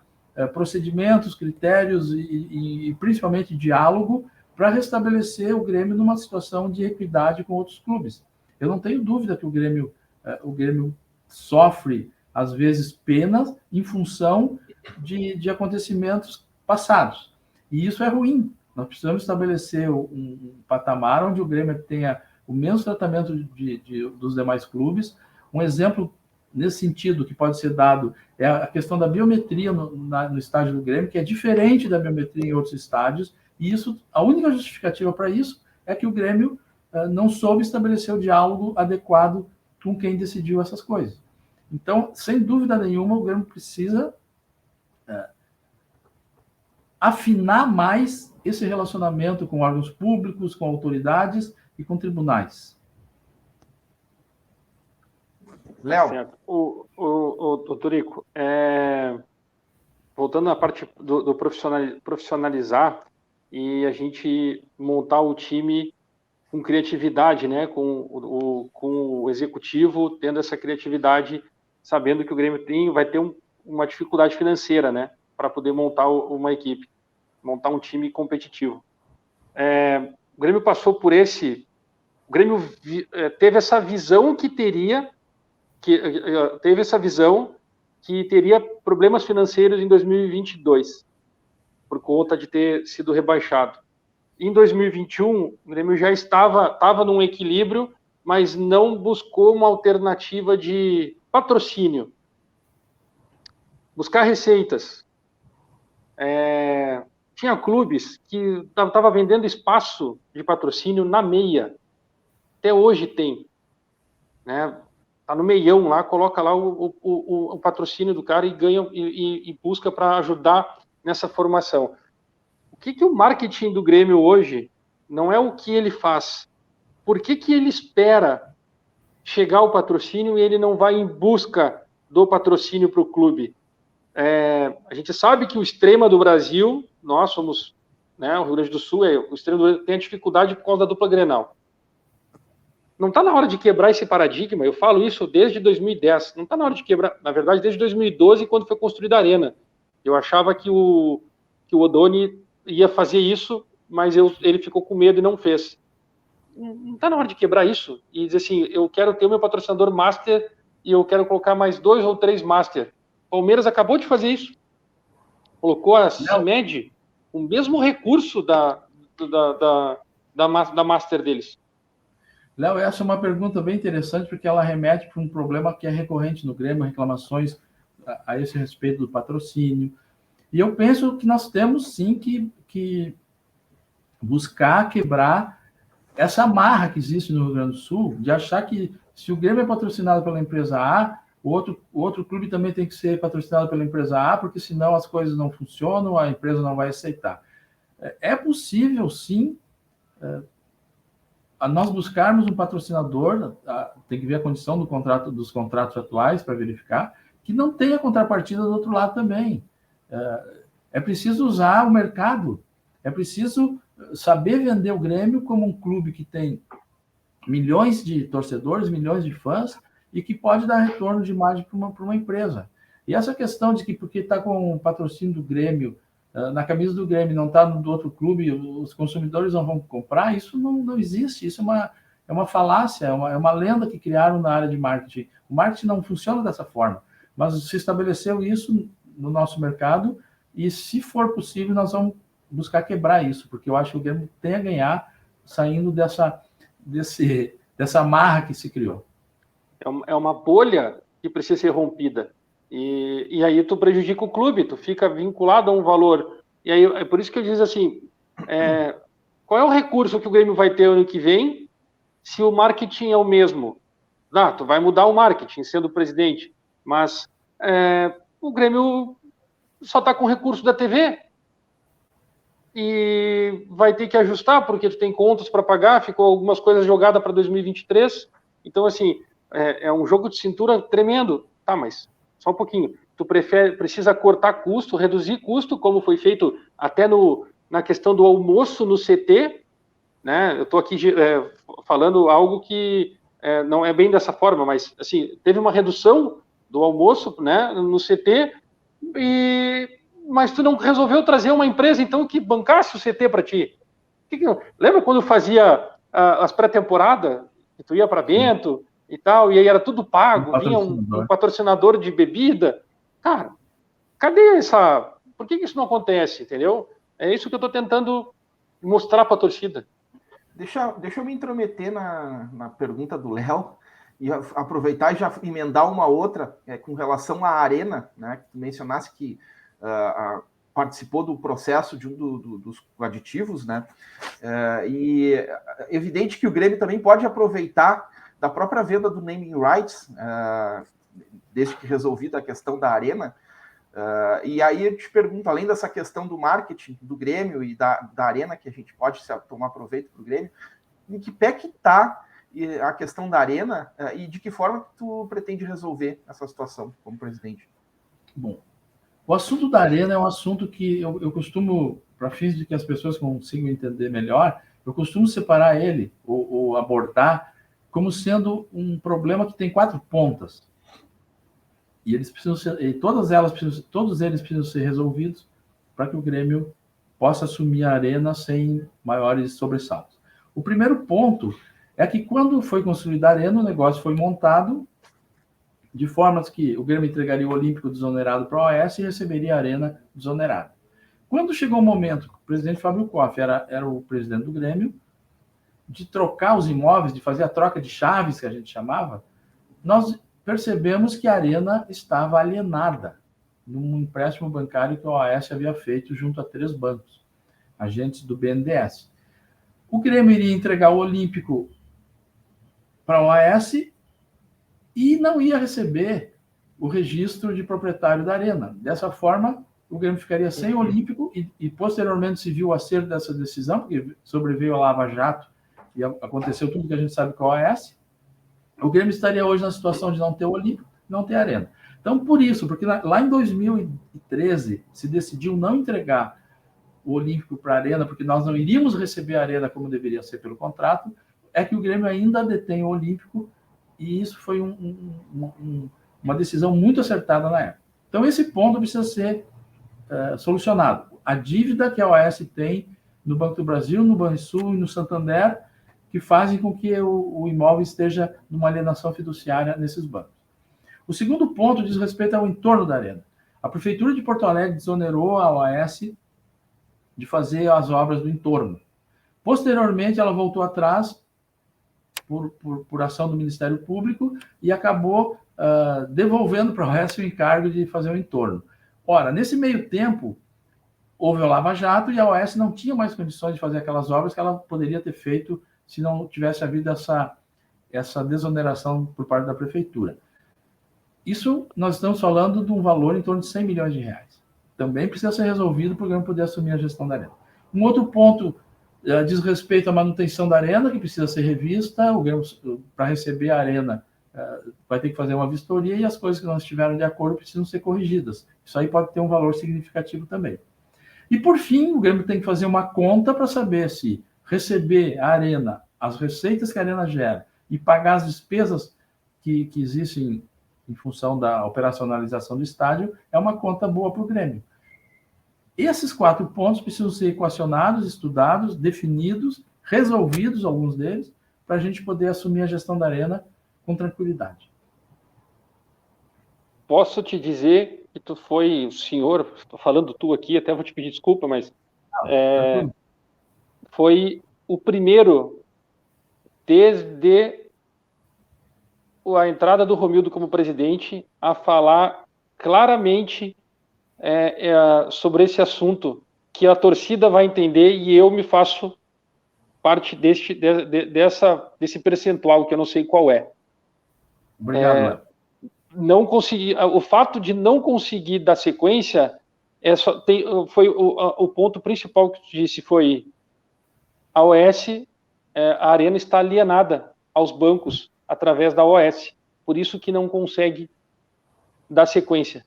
[SPEAKER 2] procedimentos, critérios e principalmente diálogo para restabelecer o Grêmio numa situação de equidade com outros clubes. Eu não tenho dúvida que o Grêmio sofre, às vezes, penas em função de acontecimentos passados. E isso é ruim. Nós precisamos estabelecer um patamar onde o Grêmio tenha o mesmo tratamento dos demais clubes. Um exemplo nesse sentido que pode ser dado é a questão da biometria no estádio do Grêmio, que é diferente da biometria em outros estádios, e isso, a única justificativa para isso é que o Grêmio não soube estabelecer o diálogo adequado com quem decidiu essas coisas. Então, sem dúvida nenhuma, o Grêmio precisa afinar mais esse relacionamento com órgãos públicos, com autoridades e com tribunais.
[SPEAKER 3] Léo.
[SPEAKER 1] O Turico, voltando na parte do profissionalizar e a gente montar o time com criatividade, né? Com o executivo tendo essa criatividade, sabendo que o Grêmio vai ter uma dificuldade financeira, né? Para poder montar uma equipe, montar um time competitivo. O Grêmio passou por esse... O Grêmio teve essa visão que teria problemas financeiros em 2022, por conta de ter sido rebaixado. Em 2021, o Grêmio já estava num equilíbrio, mas não buscou uma alternativa de patrocínio. Buscar receitas. Tinha clubes que estavam vendendo espaço de patrocínio na meia. Até hoje tem. Né? Tá no meião lá, coloca lá o patrocínio do cara e ganha e busca para ajudar nessa formação. O que o marketing do Grêmio hoje não é o que ele faz? Por que ele espera chegar ao patrocínio e ele não vai em busca do patrocínio para o clube? A gente sabe que o extrema do Brasil, nós somos, né, o Rio Grande do Sul, o extremo do Brasil tem a dificuldade por causa da dupla Grenal. Não está na hora de quebrar esse paradigma, eu falo isso desde 2010, não está na hora de quebrar, na verdade, desde 2012, quando foi construída a Arena. Eu achava que o Odoni ia fazer isso, mas ele ficou com medo e não fez. Não está na hora de quebrar isso e dizer assim, eu quero ter o meu patrocinador master e eu quero colocar mais 2 ou 3 master. O Palmeiras acabou de fazer isso. Colocou a CIMED, o mesmo recurso da master deles.
[SPEAKER 2] Léo, essa é uma pergunta bem interessante, porque ela remete para um problema que é recorrente no Grêmio, reclamações a esse respeito do patrocínio. E eu penso que nós temos, sim, que buscar quebrar essa amarra que existe no Rio Grande do Sul, de achar que se o Grêmio é patrocinado pela empresa A, o outro clube também tem que ser patrocinado pela empresa A, porque senão as coisas não funcionam, a empresa não vai aceitar. É possível, sim, nós buscarmos um patrocinador, tem que ver a condição dos contratos atuais para verificar, que não tenha contrapartida do outro lado também. É preciso usar o mercado, é preciso saber vender o Grêmio como um clube que tem milhões de torcedores, milhões de fãs, e que pode dar retorno de imagem para uma empresa. E essa questão de que porque está com o patrocínio do Grêmio, na camisa do Grêmio, não está do outro clube, os consumidores não vão comprar, isso não existe, isso é uma falácia, é uma lenda que criaram na área de marketing. O marketing não funciona dessa forma, mas se estabeleceu isso no nosso mercado, e se for possível, nós vamos buscar quebrar isso, porque eu acho que o Grêmio tem a ganhar saindo dessa amarra que se criou.
[SPEAKER 1] É uma bolha que precisa ser rompida. E aí tu prejudica o clube, tu fica vinculado a um valor. E aí é por isso que eu digo assim, qual é o recurso que o Grêmio vai ter ano que vem se o marketing é o mesmo? Tu vai mudar o marketing sendo presidente, mas o Grêmio só está com recurso da TV e vai ter que ajustar porque tu tem contas para pagar, ficou algumas coisas jogadas para 2023, então assim, é um jogo de cintura tremendo, mas só um pouquinho, tu precisa cortar custo, reduzir custo, como foi feito até na questão do almoço no CT, né? Eu estou aqui falando algo que não é bem dessa forma, mas assim, teve uma redução do almoço, né, no CT, mas tu não resolveu trazer uma empresa, então, que bancasse o CT para ti. Lembra quando fazia as pré-temporadas, que tu ia para Bento e tal, e aí era tudo pago, vinha um patrocinador de bebida? Cara, cadê essa... Por que isso não acontece, entendeu? É isso que eu estou tentando mostrar para a torcida.
[SPEAKER 3] Deixa eu me intrometer na pergunta do Léo e aproveitar e já emendar uma outra com relação à Arena, né? Que tu mencionasse que participou do processo de dos aditivos, né? E é evidente que o Grêmio também pode aproveitar da própria venda do naming rights, desde que resolvida a questão da Arena. E aí eu te pergunto, além dessa questão do marketing do Grêmio e da Arena, que a gente pode tomar proveito para o Grêmio, em que pé que está a questão da Arena e de que forma que tu pretende resolver essa situação como presidente?
[SPEAKER 2] Bom, o assunto da Arena é um assunto que eu costumo, para fins de que as pessoas consigam entender melhor, eu costumo separar ele, ou abordar, como sendo um problema que tem 4 pontas. E eles precisam ser, e todos eles precisam ser resolvidos para que o Grêmio possa assumir a Arena sem maiores sobressaltos. O primeiro ponto é que quando foi construída a Arena, o negócio foi montado de formas que o Grêmio entregaria o Olímpico desonerado para a OAS e receberia a Arena desonerada. Quando chegou o momento que o presidente Fábio Koff era o presidente do Grêmio, de trocar os imóveis, de fazer a troca de chaves, que a gente chamava, nós percebemos que a Arena estava alienada num empréstimo bancário que a OAS havia feito junto a 3 bancos, agentes do BNDES. O Grêmio iria entregar o Olímpico para a OAS e não ia receber o registro de proprietário da Arena. Dessa forma, o Grêmio ficaria sem o Olímpico e posteriormente se viu o acerto dessa decisão, porque sobreveio a Lava Jato e aconteceu tudo que a gente sabe com a OAS. O Grêmio estaria hoje na situação de não ter o Olímpico, não ter a Arena. Então, por isso, porque lá em 2013 se decidiu não entregar o Olímpico para a Arena, porque nós não iríamos receber a Arena como deveria ser pelo contrato, é que o Grêmio ainda detém o Olímpico, e isso foi uma decisão muito acertada na época. Então, esse ponto precisa ser solucionado. A dívida que a OAS tem no Banco do Brasil, no Banrisul e no Santander, que fazem com que o imóvel esteja numa alienação fiduciária nesses bancos. O segundo ponto diz respeito ao entorno da Arena. A Prefeitura de Porto Alegre desonerou a OAS de fazer as obras do entorno. Posteriormente, ela voltou atrás por ação do Ministério Público e acabou devolvendo para a OAS o encargo de fazer o entorno. Ora, nesse meio tempo, houve o Lava Jato e a OAS não tinha mais condições de fazer aquelas obras que ela poderia ter feito se não tivesse havido essa desoneração por parte da Prefeitura. Isso, nós estamos falando de um valor em torno de 100 milhões de reais. Também precisa ser resolvido para o Grêmio poder assumir a gestão da Arena. Um outro ponto diz respeito à manutenção da Arena, que precisa ser revista. O Grêmio, para receber a Arena, vai ter que fazer uma vistoria e as coisas que não estiveram de acordo precisam ser corrigidas. Isso aí pode ter um valor significativo também. E, por fim, o Grêmio tem que fazer uma conta para saber se receber a Arena, as receitas que a Arena gera e pagar as despesas que existem em função da operacionalização do estádio é uma conta boa para o Grêmio. Esses 4 pontos precisam ser equacionados, estudados, definidos, resolvidos, alguns deles, para a gente poder assumir a gestão da Arena com tranquilidade.
[SPEAKER 1] Posso te dizer que tu foi o senhor, estou falando tu aqui, até vou te pedir desculpa, mas foi o primeiro, desde a entrada do Romildo como presidente, a falar claramente sobre esse assunto, que a torcida vai entender e eu me faço parte desse percentual, que eu não sei qual é.
[SPEAKER 2] Obrigado,
[SPEAKER 1] não consegui, o fato de não conseguir dar sequência foi o ponto principal que tu disse, foi a OAS, a Arena está alienada aos bancos através da OAS, por isso que não consegue dar sequência.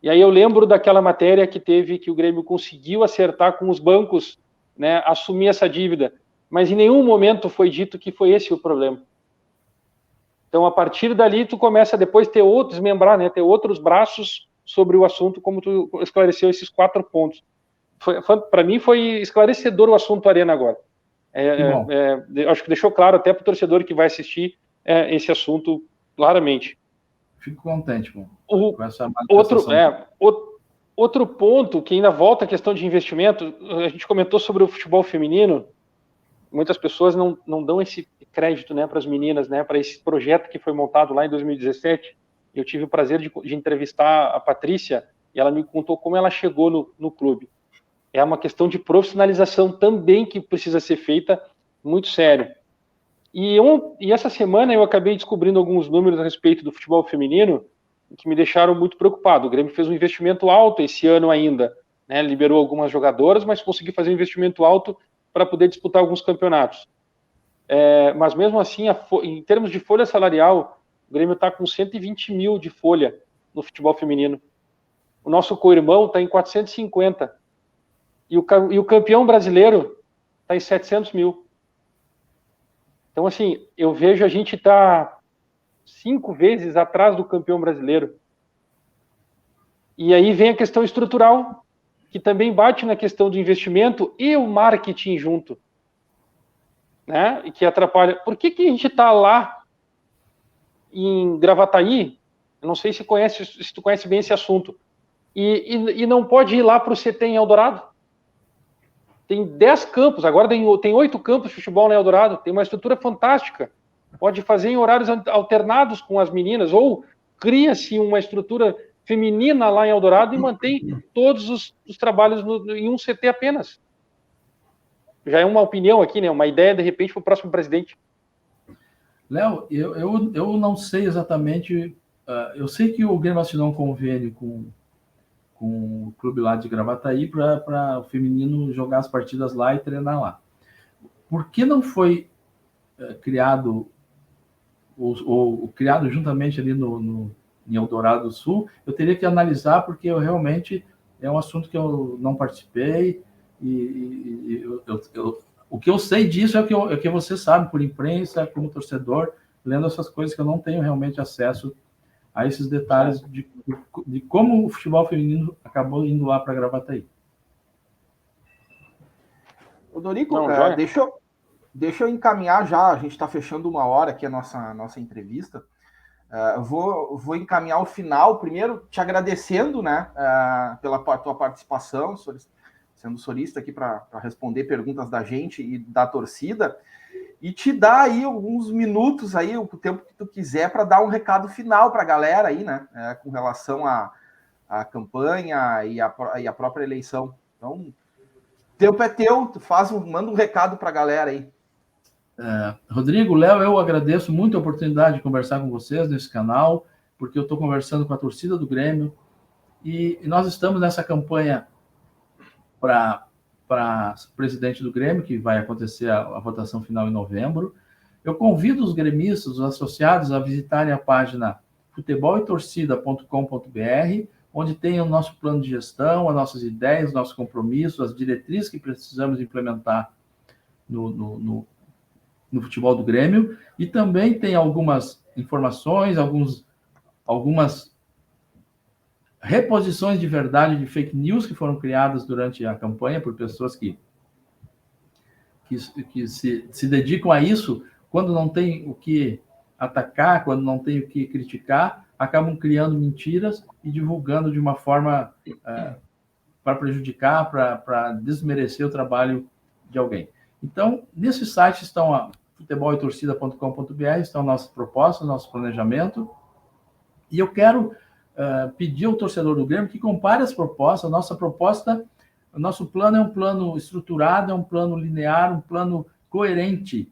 [SPEAKER 1] E aí eu lembro daquela matéria que o Grêmio conseguiu acertar com os bancos, né, assumir essa dívida, mas em nenhum momento foi dito que foi esse o problema. Então, a partir dali, tu começa depois ter desmembrar, né, ter outros braços sobre o assunto, como tu esclareceu esses 4 pontos. Para mim, foi esclarecedor o assunto Arena agora. Acho que deixou claro até para o torcedor que vai assistir esse assunto claramente.
[SPEAKER 2] Fico contente com essa
[SPEAKER 1] outro ponto que ainda volta à questão de investimento, a gente comentou sobre o futebol feminino, muitas pessoas não dão esse crédito, né, para as meninas, né, para esse projeto que foi montado lá em 2017. Eu tive o prazer de entrevistar a Patrícia e ela me contou como ela chegou no clube. É uma questão de profissionalização também que precisa ser feita muito sério. E essa semana eu acabei descobrindo alguns números a respeito do futebol feminino que me deixaram muito preocupado. O Grêmio fez um investimento alto esse ano ainda, né? Liberou algumas jogadoras, mas conseguiu fazer um investimento alto para poder disputar alguns campeonatos. Mas mesmo assim, em termos de folha salarial, o Grêmio está com 120 mil de folha no futebol feminino. O nosso co-irmão está em 450. E o campeão brasileiro está em 700 mil. Então, assim, eu vejo a gente tá 5 vezes atrás do campeão brasileiro. E aí vem a questão estrutural, que também bate na questão do investimento e o marketing junto, né? E que atrapalha. Por que a gente está lá em Gravataí? Eu não sei se tu conhece bem esse assunto. E não pode ir lá para o CT em Eldorado? Tem 10 campos, agora tem 8 campos de futebol na Eldorado, tem uma estrutura fantástica. Pode fazer em horários alternados com as meninas, ou cria-se uma estrutura feminina lá em Eldorado e mantém todos os trabalhos em um CT apenas. Já é uma opinião aqui, né? Uma ideia, de repente, para o próximo presidente.
[SPEAKER 2] Léo, eu não sei exatamente... eu sei que o Grêmio assinou um convênio com o clube lá de Gravataí para o feminino jogar as partidas lá e treinar lá. Por que não foi criado ou criado juntamente ali em Eldorado do Sul? Eu teria que analisar, porque eu realmente é um assunto que eu não participei e o que eu sei disso é o que você sabe por imprensa, como torcedor, lendo essas coisas que eu não tenho realmente acesso a esses detalhes de como o futebol feminino acabou indo lá para Gravataí.
[SPEAKER 3] Ô, Dorico, deixa eu encaminhar já, a gente está fechando 1 hora aqui a nossa entrevista. Vou encaminhar o final, primeiro te agradecendo, né, pela tua participação, sendo solista aqui para responder perguntas da gente e da torcida, e te dar aí alguns minutos, aí, o tempo que tu quiser, para dar um recado final para a galera aí, né, com relação à campanha e à própria eleição. Então, o tempo é teu, manda um recado para a galera aí.
[SPEAKER 2] Rodrigo, Léo, eu agradeço muito a oportunidade de conversar com vocês nesse canal, porque eu estou conversando com a torcida do Grêmio, e nós estamos nessa campanha para presidente do Grêmio, que vai acontecer a votação final em novembro. Eu convido os gremistas, os associados, a visitarem a página futeboletorcida.com.br, onde tem o nosso plano de gestão, as nossas ideias, os nossos compromissos, as diretrizes que precisamos implementar no futebol do Grêmio, e também tem algumas informações, algumas reposições de verdade de fake news que foram criadas durante a campanha por pessoas que se dedicam a isso, quando não tem o que atacar, quando não tem o que criticar, acabam criando mentiras e divulgando de uma forma para prejudicar, para desmerecer o trabalho de alguém. Então, nesse site estão futeboletorcida.com.br, estão nossas propostas, nosso planejamento, e eu quero pedir ao torcedor do Grêmio que compare as propostas. Nossa proposta, o nosso plano é um plano estruturado, é um plano linear, um plano coerente,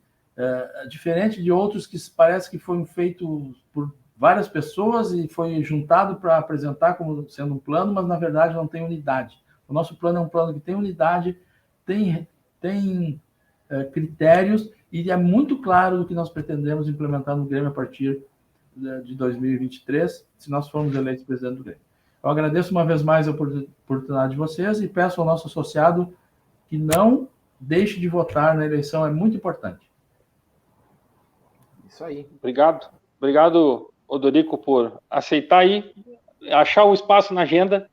[SPEAKER 2] diferente de outros que parece que foram feitos por várias pessoas e foi juntado para apresentar como sendo um plano, mas na verdade não tem unidade. O nosso plano é um plano que tem unidade, tem critérios, e é muito claro do que nós pretendemos implementar no Grêmio a partir de 2023, se nós formos eleitos presidente do Grêmio. Eu agradeço uma vez mais a oportunidade de vocês e peço ao nosso associado que não deixe de votar na eleição, é muito importante.
[SPEAKER 3] Isso aí.
[SPEAKER 1] Obrigado, Odorico, por aceitar aí, achar um espaço na agenda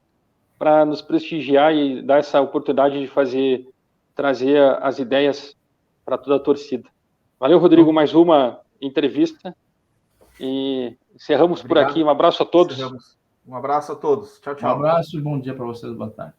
[SPEAKER 1] para nos prestigiar e dar essa oportunidade de trazer as ideias para toda a torcida. Valeu, Rodrigo, mais uma entrevista e encerramos por aqui. Um abraço a todos.
[SPEAKER 3] Um abraço a todos. Tchau, tchau.
[SPEAKER 2] Um abraço e bom dia para vocês. Boa tarde.